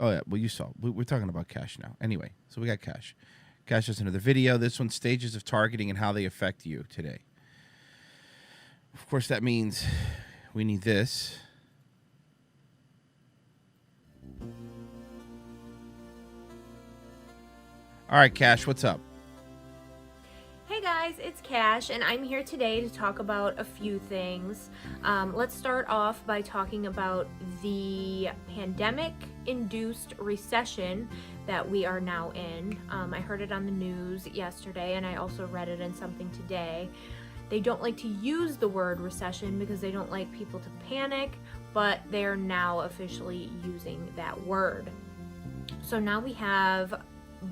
Oh, yeah. Well, you saw. We're talking about Kash now. Anyway, so we got Kash. Kash has another video. This one, stages of targeting and how they affect you today. Of course, that means we need this. All right, Kash, what's up? Hey guys, it's Kash, and I'm here today to talk about a few things. Let's start off by talking about the pandemic-induced recession that we are now in. I heard it on the news yesterday, and I also read it in something today. They don't like to use the word recession because they don't like people to panic, but they are now officially using that word. So now we have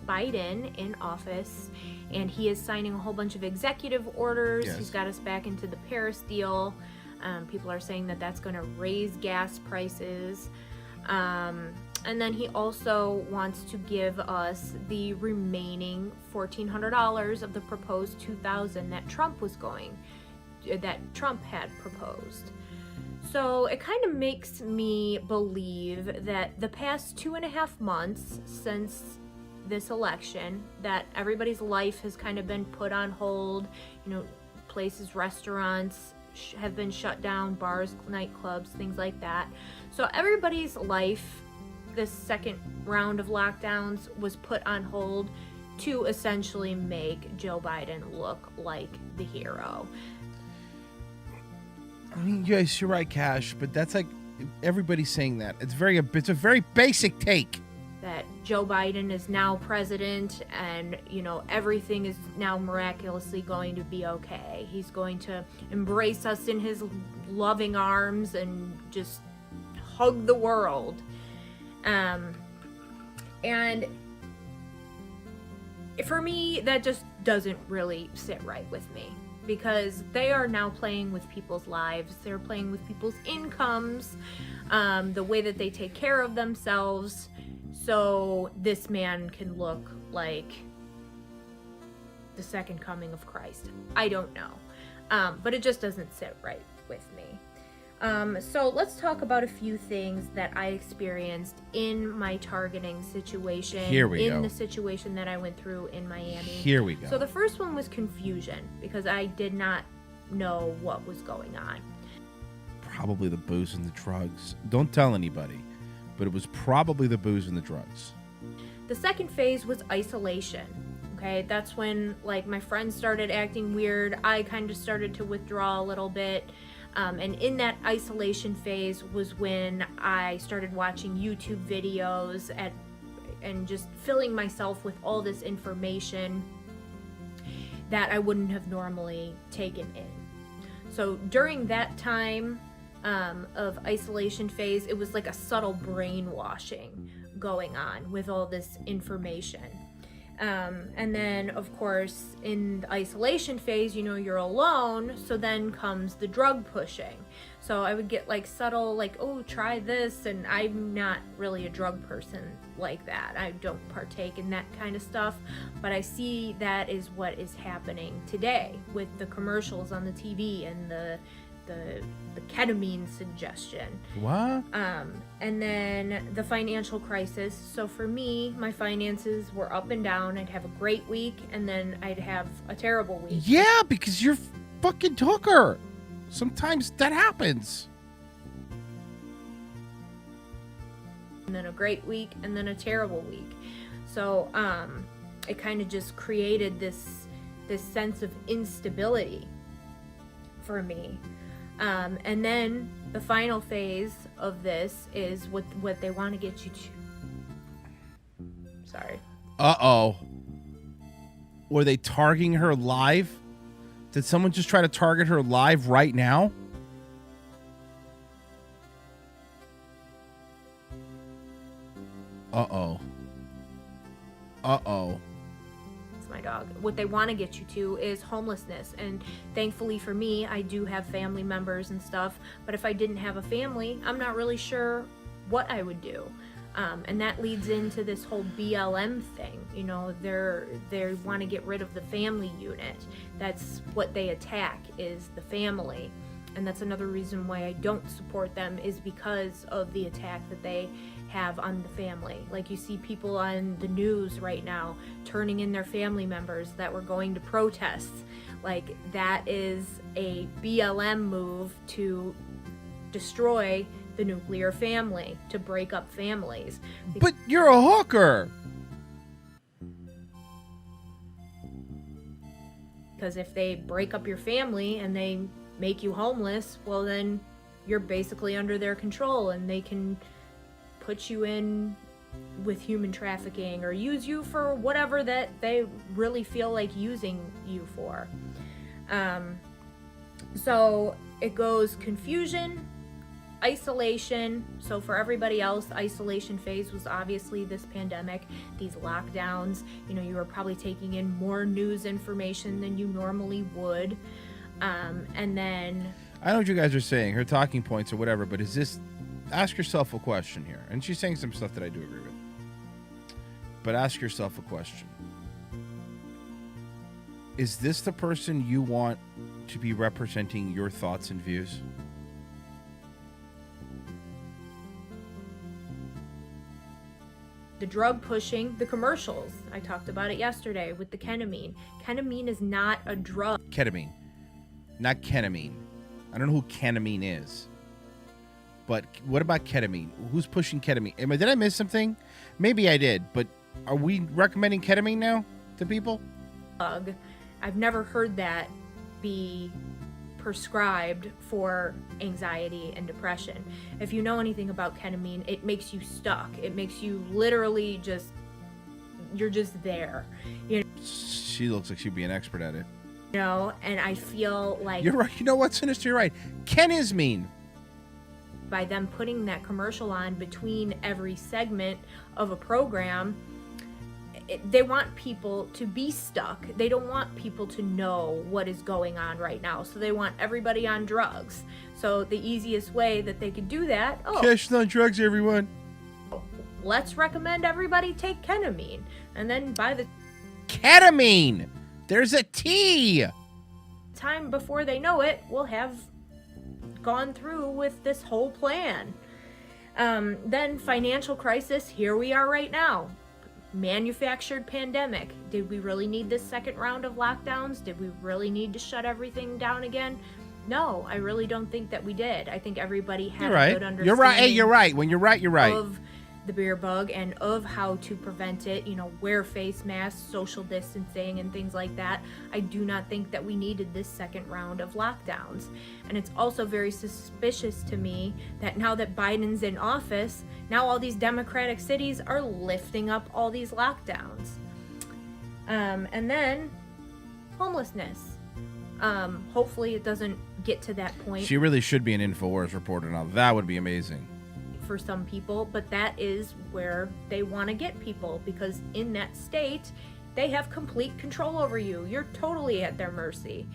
Biden in office, and he is signing a whole bunch of executive orders. Yes. He's got us back into the Paris deal. People are saying that that's going to raise gas prices. And then he also wants to give us the remaining $1,400 of the proposed $2,000 that Trump had proposed. So it kind of makes me believe that the past 2.5 months since this election, that everybody's life has kind of been put on hold. You know, places, restaurants have been shut down, bars, nightclubs, things like that. So everybody's life, this second round of lockdowns, was put on hold to essentially make Joe Biden look like the hero. I mean, yes, you're right, Kash, but that's like everybody's saying that. It's a very basic take. That Joe Biden is now president, and everything is now miraculously going to be okay. He's going to embrace us in his loving arms and just hug the world. And for me, that just doesn't really sit right with me, because they are now playing with people's lives. They're playing with people's incomes, the way that they take care of themselves, so this man can look like the second coming of Christ. I don't know. But it just doesn't sit right with me. So let's talk about a few things that I experienced in my targeting situation. Here we go. In the situation that I went through in Miami. Here we go. So the first one was confusion, because I did not know what was going on. Probably the booze and the drugs. Don't tell anybody, but it was probably the booze and the drugs. The second phase was isolation. Okay, that's when my friends started acting weird. I kind of started to withdraw a little bit. And in that isolation phase was when I started watching YouTube videos and just filling myself with all this information that I wouldn't have normally taken in. So during that time of isolation phase, it was like a subtle brainwashing going on with all this information. And then, of course, in the isolation phase, you're alone, so then comes the drug pushing. So I would get subtle, oh, try this, and I'm not really a drug person like that. I don't partake in that kind of stuff, but I see that is what is happening today with the commercials on the TV and the ketamine suggestion. What? And then the financial crisis. So for me, my finances were up and down. I'd have a great week, and then I'd have a terrible week. Yeah, because you're fucking hooker. Sometimes that happens. And then a great week, and then a terrible week. So it kind of just created this sense of instability for me. And then the final phase of this is what they want to get you to. Sorry. Uh-oh. Were they targeting her live? Did someone just try to target her live right now? Uh-oh. Uh-oh. My dog. What they want to get you to is homelessness, and thankfully for me, I do have family members and stuff, but if I didn't have a family, I'm not really sure what I would do. And that leads into this whole BLM thing. They want to get rid of the family unit. That's what they attack, is the family. And that's another reason why I don't support them, is because of the attack that they have on the family. Like, you see people on the news right now turning in their family members that were going to protests. Like, that is a BLM move to destroy the nuclear family, to break up families. But you're a hooker. Because if they break up your family and they make you homeless, well, then you're basically under their control, and they can put you in with human trafficking or use you for whatever that they really feel like using you for. So it goes confusion, isolation. So for everybody else, isolation phase was obviously this pandemic, these lockdowns. You know, you were probably taking in more news information than you normally would. And then I know what you guys are saying, her talking points or whatever, but is this, ask yourself a question here. And she's saying some stuff that I do agree with. But ask yourself a question. Is this the person you want to be representing your thoughts and views? the drug pushing, the commercials. I talked about it yesterday with the ketamine. Ketamine is not a drug. Ketamine, not ketamine. I don't know who ketamine is. But what about ketamine? Who's pushing ketamine? Did I miss something? Maybe I did, but are we recommending ketamine now to people? I've never heard that be prescribed for anxiety and depression. If you know anything about ketamine, it makes you stuck. It makes you literally just, you're just there. You know? She looks like she'd be an expert at it. You know, and I feel like... You're right. You know what, Sinister? You're right. Ken is mean. By them putting that commercial on between every segment of a program, they want people to be stuck. They don't want people to know what is going on right now. So they want everybody on drugs. So the easiest way that they could do that, Kash on drugs, everyone. Let's recommend everybody take ketamine. And then by the ketamine, there's a T. Time before they know it, we'll have gone through with this whole plan. Then financial crisis, here we are right now. Manufactured pandemic. Did we really need this second round of lockdowns? Did we really need to shut everything down again? No, I really don't think that we did. I think everybody had a good understanding. You're right. Hey, you're right. When you're right, you're right. Of the beer bug and of how to prevent it, wear face masks, social distancing, and things like that. I do not think that we needed this second round of lockdowns. And it's also very suspicious to me that now that Biden's in office, now all these Democratic cities are lifting up all these lockdowns. And then homelessness. Hopefully it doesn't get to that point. She really should be an InfoWars reporter now. That would be amazing. For some people, but that is where they want to get people, because in that state they have complete control over you. You're totally at their mercy.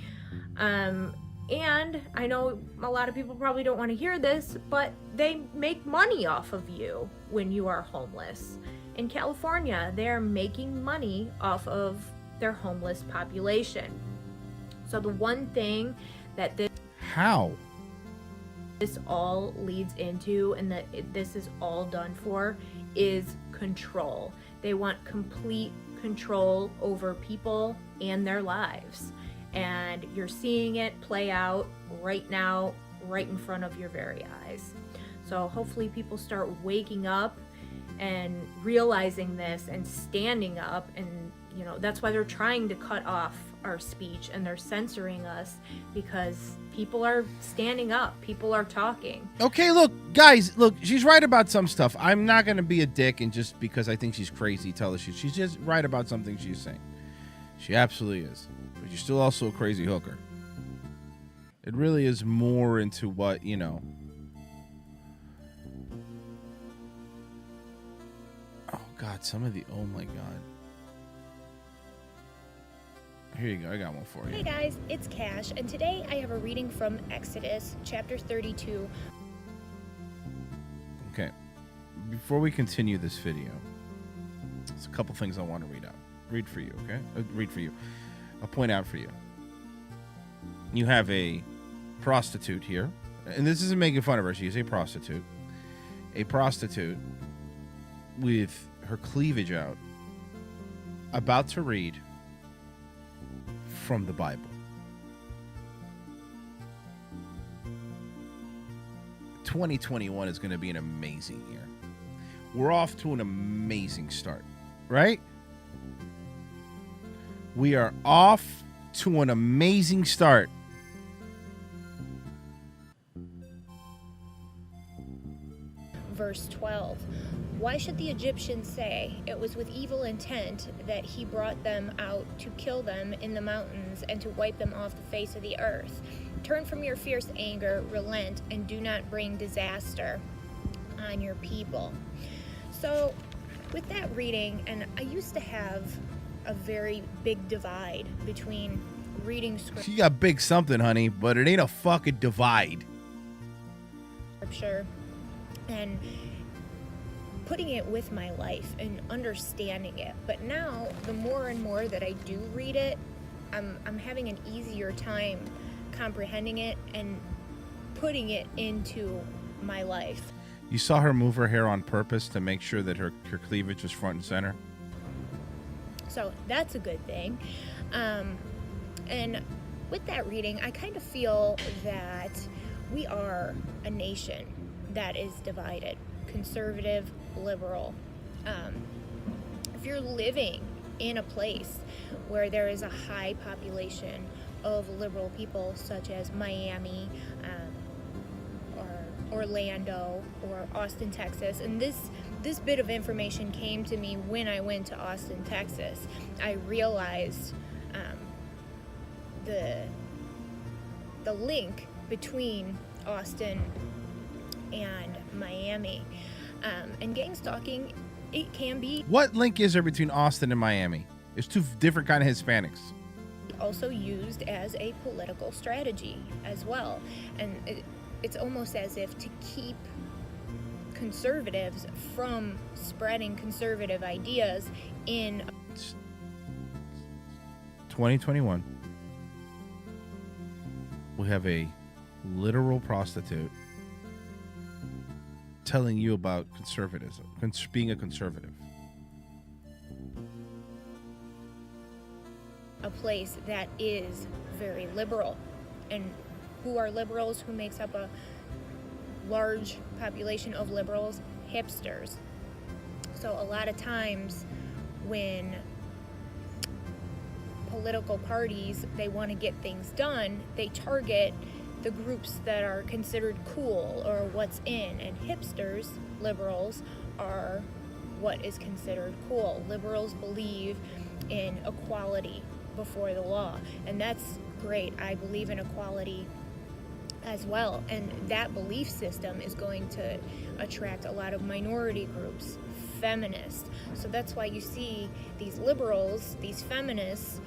And I know a lot of people probably don't want to hear this, but they make money off of you when you are homeless. In California, they're making money off of their homeless population. So the one thing that this all leads into, and that this is all done for, is control. They want complete control over people and their lives. And you're seeing it play out right now, right in front of your very eyes. So hopefully people start waking up and realizing this and standing up. And that's why they're trying to cut off our speech and they're censoring us, because people are standing up, people are talking. Okay, look, guys, she's right about some stuff. I'm not going to be a dick and just because I think she's crazy tell her she's just right about something she's saying. She absolutely is. But you're still also a crazy hooker. It really is more into what, Oh, God, oh, my God. Here you go. I got one for you. Hey guys, it's Kash, and today I have a reading from Exodus, chapter 32. Okay. Before we continue this video, there's a couple things I want to read for you, okay? Read for you. I'll point out for you. You have a prostitute here, and this isn't making fun of her. She's a prostitute. A prostitute with her cleavage out, about to read from the Bible. 2021 is going to be an amazing year. We're off to an amazing start, right? We are off to an amazing start. Verse 12. Why should the Egyptians say it was with evil intent that he brought them out to kill them in the mountains and to wipe them off the face of the earth? Turn from your fierce anger, relent, and do not bring disaster on your people. So, with that reading, and I used to have a very big divide between reading You got big something, honey, but it ain't a fucking divide. scripture and putting it with my life and understanding it. But now, the more and more that I do read it, I'm having an easier time comprehending it and putting it into my life. You saw her move her hair on purpose to make sure that her cleavage was front and center. So that's a good thing. And with that reading, I kind of feel that we are a nation that is divided, conservative, liberal. If you're living in a place where there is a high population of liberal people, such as Miami, or Orlando, or Austin, Texas, and this bit of information came to me when I went to Austin, Texas. I realized the link between Austin and Miami, and gang stalking, it can be What link is there between Austin and Miami? It's two different kind of Hispanics. also used as a political strategy as well, and it's almost as if to keep conservatives from spreading conservative ideas in 2021. We have a literal prostitute telling you about conservatism, being a conservative. a place that is very liberal. And who are liberals? Who makes up a large population of liberals? Hipsters. So a lot of times when political parties, they want to get things done, they target the groups that are considered cool or what's in, and hipsters, liberals, are what is considered cool. Liberals believe in equality before the law, and that's great. I believe in equality as well, and that belief system is going to attract a lot of minority groups, feminists. So that's why you see these liberals, these feminists,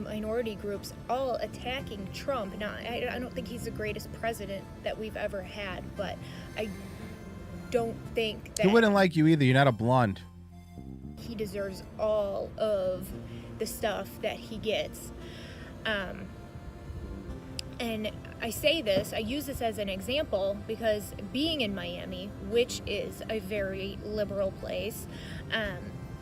minority groups all attacking Trump. Now, I don't think he's the greatest president that we've ever had, but I don't think that He wouldn't like you either. You're not a blonde. he deserves all of the stuff that he gets. And I say this, I use this as an example because being in Miami, which is a very liberal place,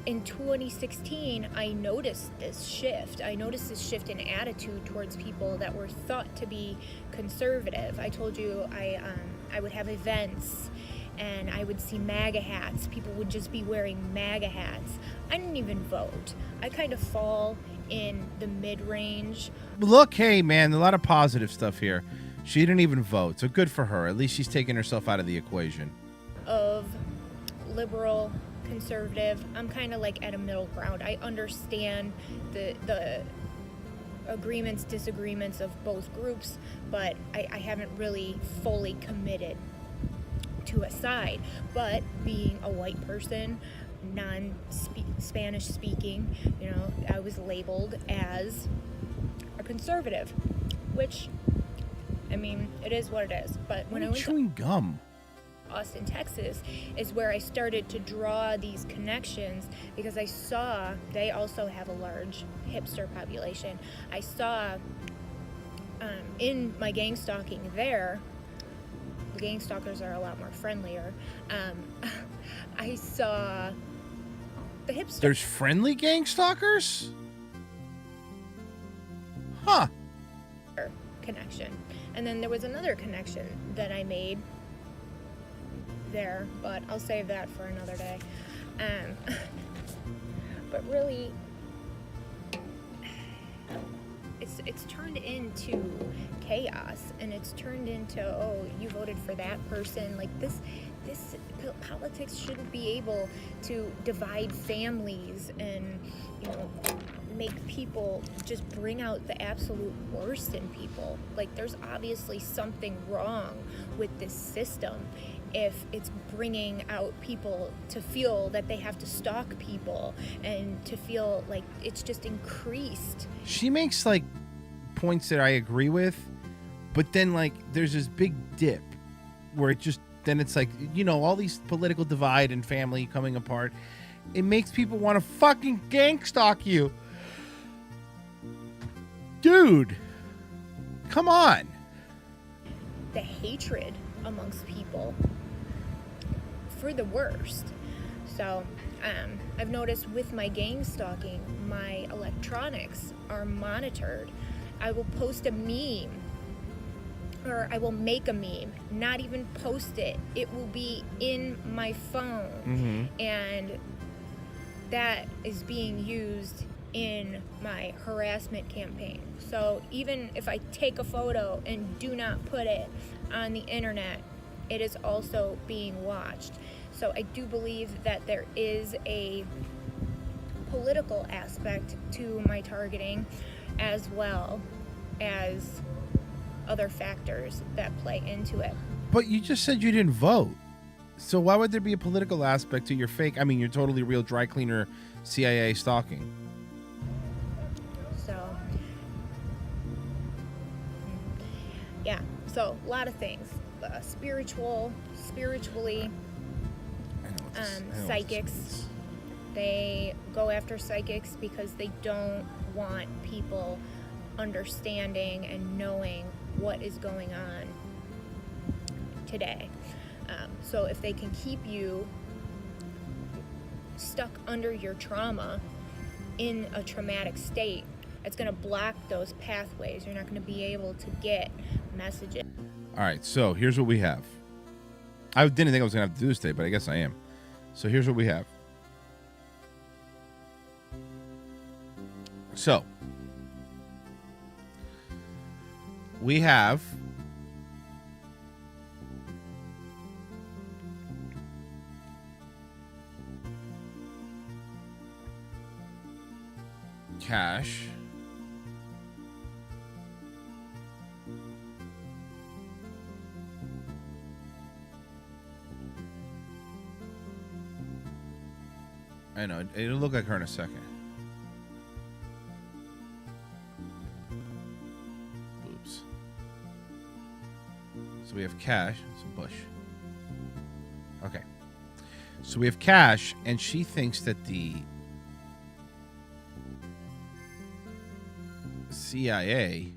in 2016, I noticed this shift. I noticed this shift in attitude towards people that were thought to be conservative. I told you I would have events and I would see MAGA hats. People would just be wearing MAGA hats. I didn't even vote. I kind of fall in the mid-range. Look, hey, man, a lot of positive stuff here. She didn't even vote, so good for her. At least she's taking herself out of the equation. Of liberal, conservative, I'm kind of like at a middle ground. I understand the agreements, disagreements of both groups, but I haven't really fully committed to a side. But being a white person, non-Spanish speaking, I was labeled as a conservative, which, I mean, it is what it is. But when I went chewing gum. Austin, Texas, is where I started to draw these connections because I saw they also have a large hipster population. I saw in my gang stalking there, gang stalkers are a lot more friendlier. I saw the hipster There's friendly gang stalkers? Huh. connection. And then there was another connection that I made there, but I'll save that for another day. But really, it's turned into chaos, and it's turned into, oh, you voted for that person. Like this politics shouldn't be able to divide families and, you know, make people just bring out the absolute worst in people. Like, there's obviously something wrong with this system if it's bringing out people to feel that they have to stalk people and to feel like it's just increased. She makes like points that I agree with, but then like there's this big dip where it just, then it's like, you know, all these political divide and family coming apart. It makes people want to fucking gang stalk you. Dude, come on. The hatred amongst people for the worst. So I've noticed with my gang stalking, my electronics are monitored. I will post a meme, or I will make a meme, not even post it. It will be in my phone. And that is being used in my harassment campaign. So even if I take a photo and do not put it on the internet, it is also being watched. So I do believe that there is a political aspect to my targeting, as well as other factors that play into it. But you just said you didn't vote. So why would there be a political aspect to your fake, I mean, your totally real dry cleaner CIA stalking? So, yeah, so a lot of things. Spiritually, psychics. They go after psychics because they don't want people understanding and knowing what is going on today. So if they can keep you stuck under your trauma in a traumatic state, it's going to block those pathways. You're not going to be able to get messages. All right, so here's what we have. I didn't think I was going to have to do this today, but I guess I am. So here's what we have. So we have Kash. I know, it'll look like her in a second. Oops. So we have Kash. It's a bush. Okay. So we have Kash, and she thinks that the CIA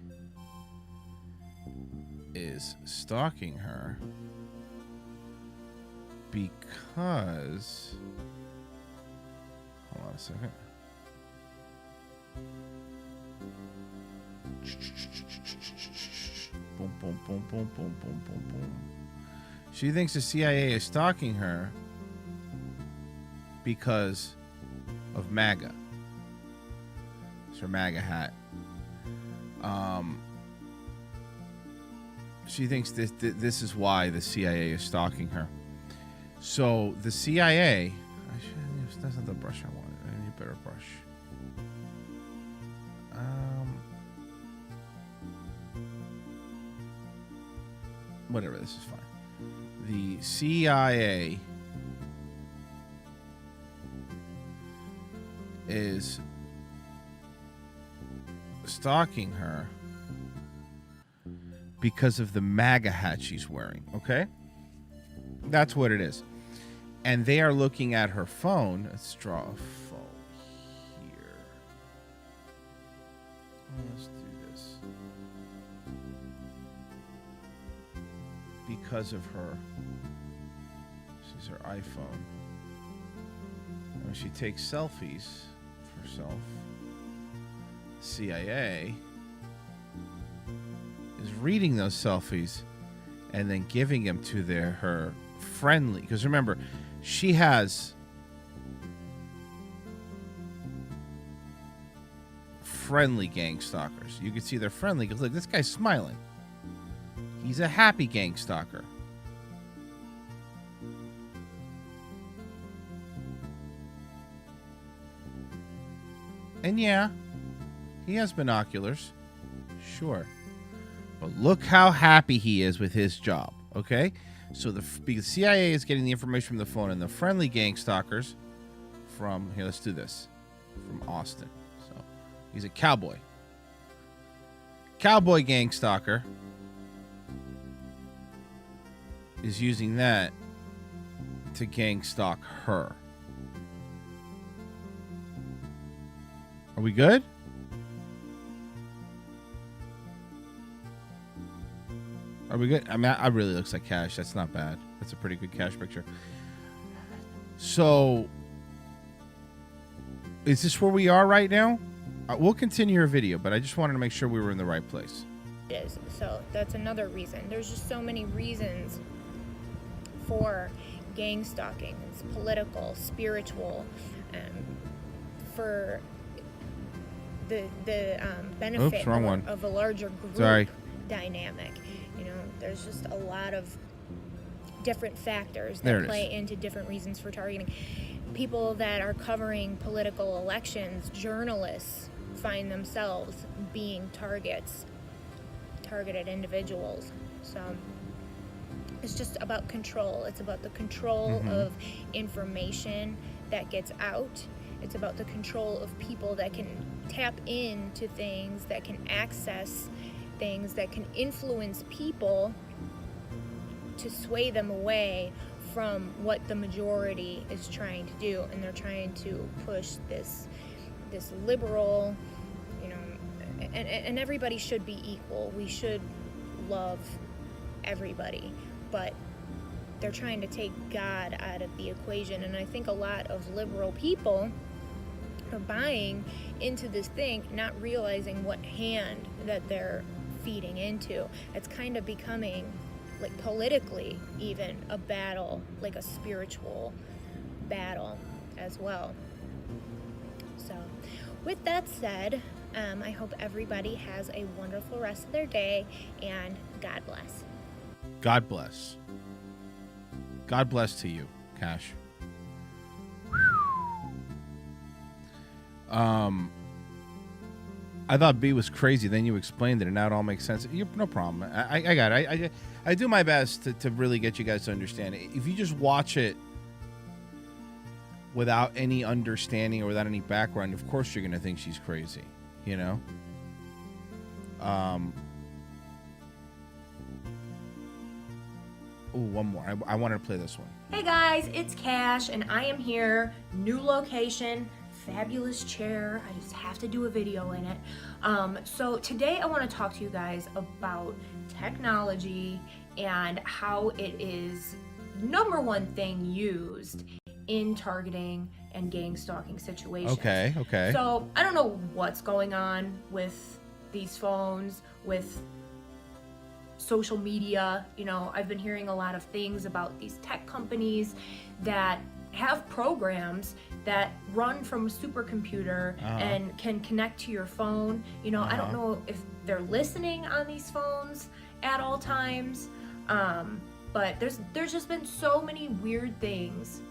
is stalking her because... Hold on a second. Boom, boom, boom, boom, boom, boom, boom, boom. She thinks the CIA is stalking her because of MAGA. It's her MAGA hat. She thinks this is why the CIA is stalking her. So the CIA... That's not the brush I wanted. I need a better brush. Whatever, this is fine. The CIA is stalking her because of the MAGA hat she's wearing, okay? That's what it is. And they are looking at her phone. Let's draw a phone here. Let's do this. because of her. This is her iPhone. And when she takes selfies of herself, CIA is reading those selfies and then giving them to her friendly. Because remember, she has friendly gang stalkers. You can see they're friendly because look, this guy's smiling. He's a happy gang stalker. And yeah, he has binoculars. Sure. But look how happy he is with his job, okay? So because CIA is getting the information from the phone, and the friendly gang stalkers from, here, let's do this, from Austin. So he's a cowboy. Cowboy gang stalker is using that to gang stalk her. Are we good? Are we good? I mean, I really looks like Kash. That's not bad. That's a pretty good Kash picture. So, is this where we are right now? We'll continue our video, but I just wanted to make sure we were in the right place. It is. So that's another reason. There's just so many reasons for gang stalking. It's political, spiritual, for the benefit of a larger group dynamic. You know, there's just a lot of different factors that play into different reasons for targeting. People that are covering political elections, journalists, find themselves being targeted individuals. So it's just about control. It's about the control of information that gets out. It's about the control of people that can tap into things, that can access things, that can influence people to sway them away from what the majority is trying to do. And they're trying to push this liberal, you know, and everybody should be equal. We should love everybody, but they're trying to take God out of the equation. And I think a lot of liberal people are buying into this thing, not realizing what hand that they're feeding into. It's kind of becoming, like, politically even a battle, like a spiritual battle as well. So with that said, I hope everybody has a wonderful rest of their day, and God bless. God bless. God bless to you, Kash. I thought B was crazy. Then you explained it, and now it all makes sense. No problem. I got it. I do my best to really get you guys to understand it. If you just watch it without any understanding or without any background, of course you're going to think she's crazy, you know? Oh, one more. I wanted to play this one. Hey guys, it's Kash, and I am here. New location, fabulous chair. I just have to do a video in it. So today I want to talk to you guys about technology and how it is number one thing used in targeting and gang stalking situations. Okay. So I don't know what's going on with these phones, with social media. You know, I've been hearing a lot of things about these tech companies that have programs that run from a supercomputer and can connect to your phone. You know, I don't know if they're listening on these phones at all times, but there's just been so many weird things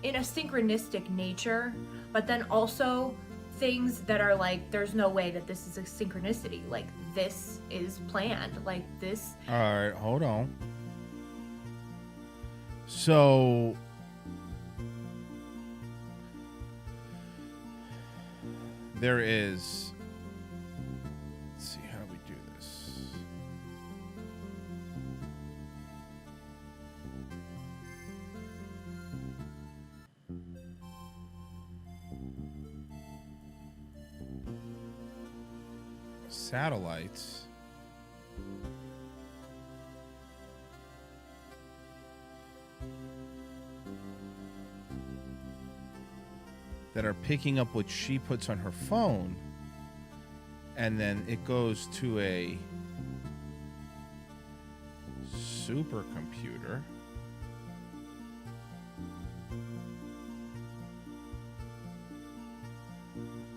in a synchronistic nature, but then also things that are like, there's no way that this is a synchronicity. Like, this is planned. Like, this. All right, hold on. So there is, let's see, how do we do this? Satellites that are picking up what she puts on her phone, and then it goes to a supercomputer.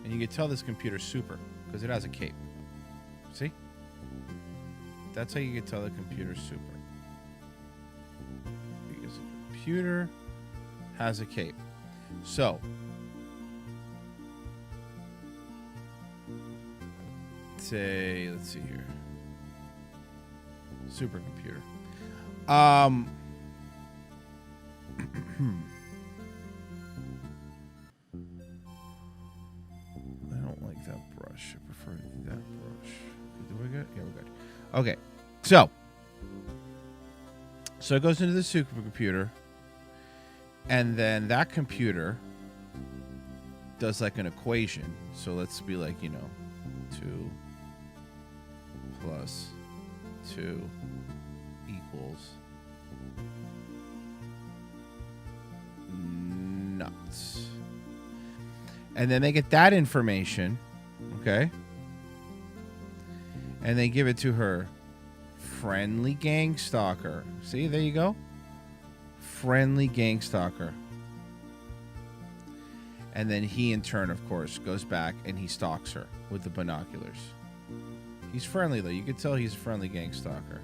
And you can tell this computer's super because it has a cape. See? That's how you can tell the computer's super. Because the computer has a cape. So, say, let's see here. Supercomputer. I don't like that brush. I prefer that brush. Do we good? Yeah, we're good. Okay. So it goes into the supercomputer, and then that computer does like an equation. So let's be like, 2 plus 2 equals nuts. And then they get that information, okay? And they give it to her friendly gang stalker. See, there you go. Friendly gang stalker. And then he, in turn, of course, goes back and he stalks her with the binoculars. He's friendly, though. You can tell he's a friendly gang stalker.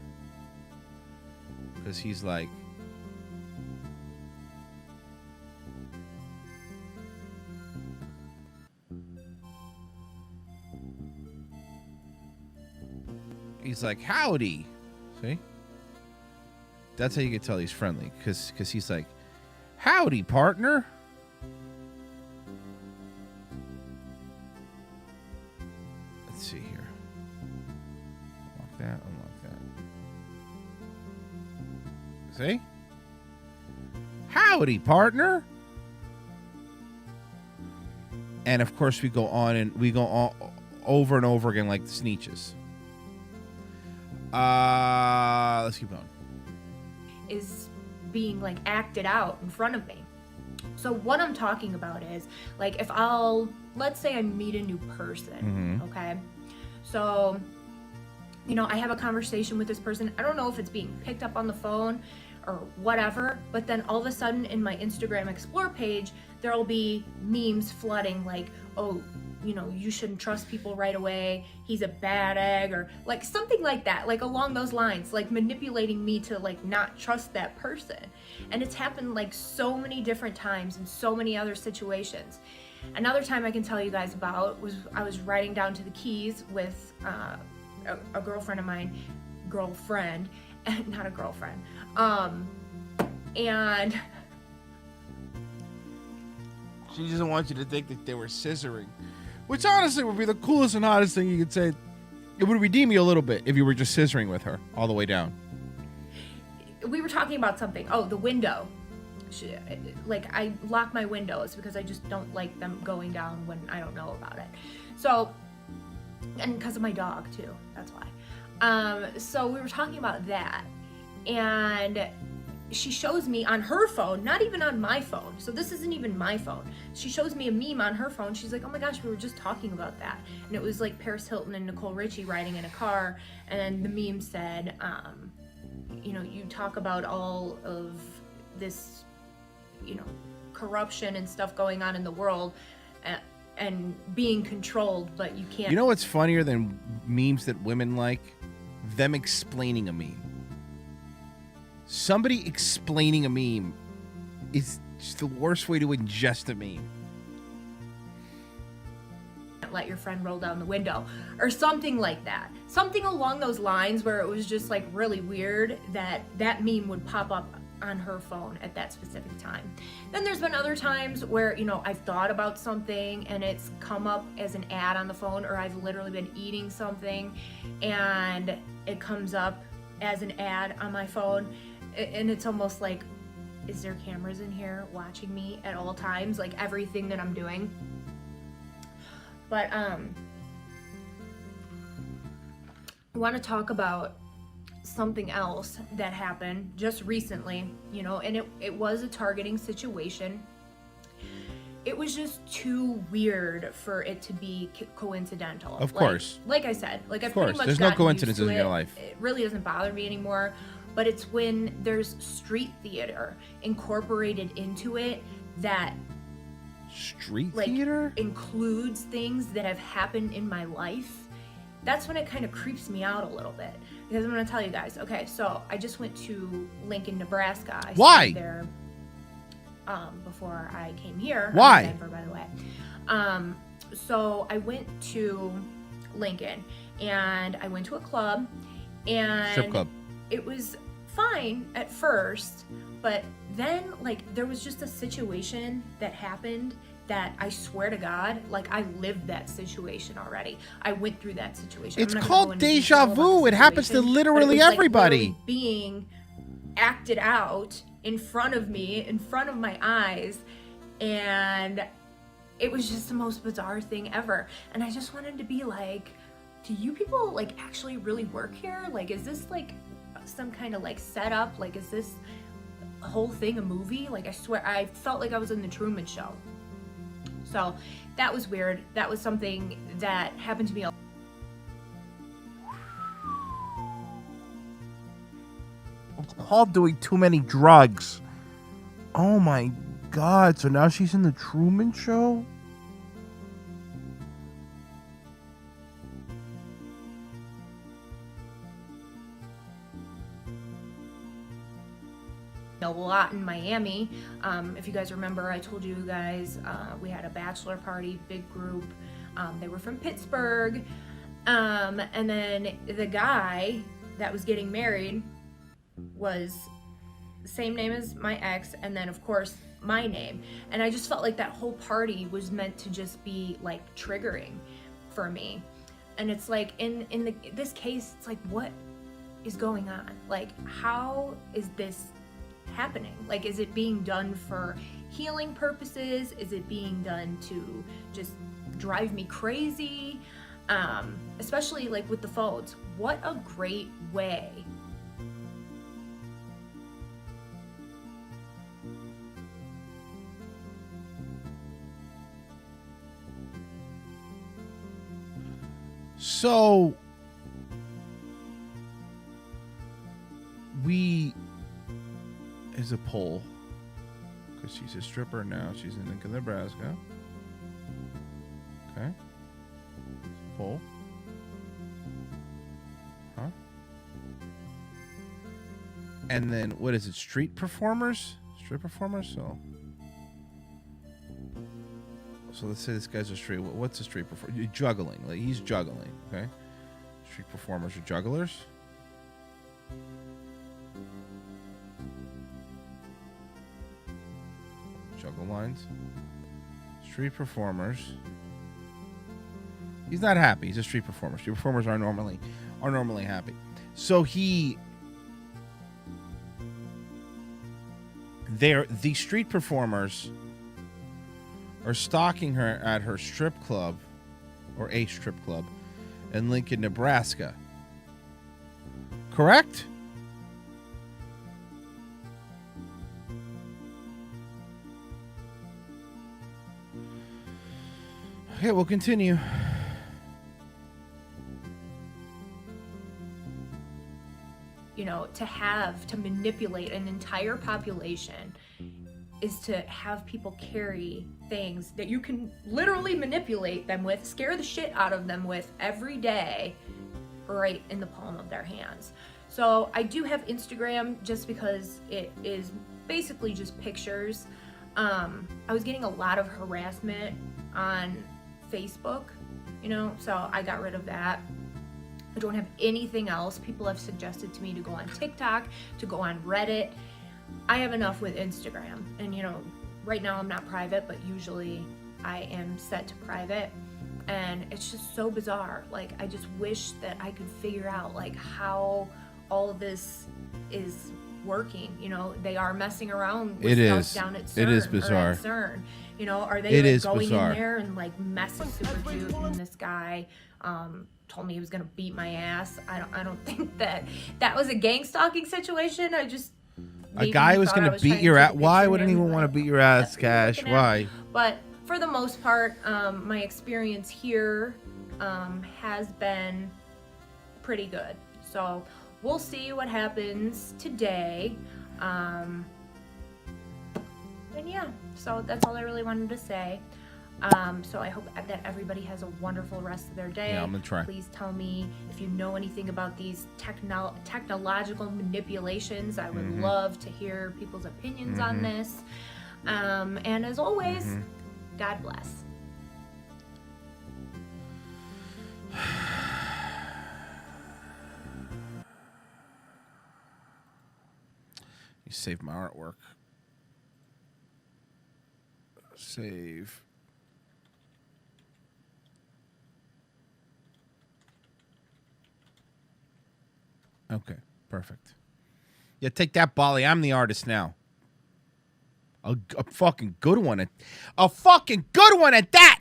Because he's like... He's like, howdy. See? That's how you can tell he's friendly. Because he's like, howdy, partner. Let's see here. Unlock that, unlock that. See? Howdy, partner. And of course we go on and we go on over and over again like the Sneetches. Let's keep going. Is being like acted out in front of me. So what I'm talking about is like if let's say I meet a new person, okay? So, I have a conversation with this person. I don't know if it's being picked up on the phone or whatever, but then all of a sudden in my Instagram Explore page, there'll be memes flooding like, oh, you shouldn't trust people right away. He's a bad egg, or like something like that, like along those lines, like manipulating me to like not trust that person. And it's happened like so many different times in so many other situations. Another time I can tell you guys about was I was riding down to the Keys with a girlfriend of mine, not a girlfriend, and she doesn't want you to think that they were scissoring. Which honestly would be the coolest and hottest thing you could say. It would redeem you a little bit if you were just scissoring with her all the way down. We were talking about something. Oh, the window. Like, I lock my windows because I just don't like them going down when I don't know about it. So, and because of my dog too. That's why. So we were talking about that. And she shows me on her phone, not even on my phone. So this isn't even my phone. She shows me a meme on her phone. She's like, oh my gosh, we were just talking about that. And it was like Paris Hilton and Nicole Richie riding in a car. And the meme said, you talk about all of this, corruption and stuff going on in the world and being controlled, but you can't. You know what's funnier than memes that women like? Them explaining a meme. Somebody explaining a meme is just the worst way to ingest a meme. Let your friend roll down the window or something like that. Something along those lines where it was just like really weird that meme would pop up on her phone at that specific time. Then there's been other times where, I've thought about something and it's come up as an ad on the phone, or I've literally been eating something and it comes up as an ad on my phone. And it's almost like, is there cameras in here watching me at all times? Like everything that I'm doing. But I want to talk about something else that happened just recently, and it was a targeting situation. it was just too weird for it to be coincidental. Of course. Like I said, like I've Of course. pretty much There's no gotten used coincidences to in your it. life. It really doesn't bother me anymore. But it's when there's street theater incorporated into it that Street like theater? includes things that have happened in my life. That's when it kind of creeps me out a little bit. Because I'm going to tell you guys. Okay, so I just went to Lincoln, Nebraska. I Why? stayed there before I came here. Why? I'm in Denver, by the way. So I went to Lincoln and I went to a club and Strip club. it was fine at first, but then like there was just a situation that happened that I swear to God, like I lived that situation already. I went through that situation. It's I'm not gonna go called into Deja detail about Vu. the It happens to situation, but it literally was, like, everybody. literally being acted out in front of me, in front of my eyes, and it was just the most bizarre thing ever. And I just wanted to be like, do you people like actually really work here? Like, is this like some kind of like setup? Like, is this whole thing a movie? Like, I swear, I felt like I was in the Truman Show. So that was weird. That was something that happened to me. It's called doing too many drugs. Oh my God. So now she's in the Truman Show? A lot in Miami. If you guys remember, I told you guys we had a bachelor party, big group. They were from Pittsburgh. And then the guy that was getting married was the same name as my ex, and then of course my name. And I just felt like that whole party was meant to just be like triggering for me. And it's like in this case, it's like, what is going on? Like, how is this happening? Like, is it being done for healing purposes? Is it being done to just drive me crazy? Especially like with the phones. What a great way So is a poll because she's a stripper now. She's in Lincoln, Nebraska. Okay. Poll. Huh? And then what is it? Street performers? Street performers? So let's say this guy's a street. What's a street performer? Juggling. Like he's juggling. Okay. Street performers are jugglers. Juggle lines. Street performers. He's not happy. He's a street performer. Street performers are normally happy. So the street performers are stalking her at her strip club, or a strip club, in Lincoln, Nebraska. Correct? Okay, we'll continue. You know, to manipulate an entire population is to have people carry things that you can literally manipulate them with, scare the shit out of them with every day, right in the palm of their hands. So I do have Instagram just because it is basically just pictures. I was getting a lot of harassment on Facebook, you know, so I got rid of that. I don't have anything else. People have suggested to me to go on TikTok, to go on Reddit. I have enough with Instagram. And, you know, right now I'm not private, but usually I am set to private. And it's just so bizarre. Like, I just wish that I could figure out, like, how all of this is working. You know, they are messing around with stuff down at CERN. It is bizarre. Or at CERN. You know, are they like, going bizarre. in there and, like, messing super cute? And this guy told me he was gonna beat my ass. I don't think that was a gang stalking situation. I just a guy was gonna beat your ass. Why would anyone want to beat your ass, Kash? Why? But for the most part, my experience here has been pretty good. So we'll see what happens today. And yeah, so that's all I really wanted to say. So I hope that everybody has a wonderful rest of their day. Yeah, I'm gonna try. Please tell me if you know anything about these technological manipulations. I would love to hear people's opinions on this. And as always, God bless. You saved my artwork. Save. Okay, perfect. Yeah, take that, Bolly. I'm the artist now. A fucking good one. A fucking good one at that.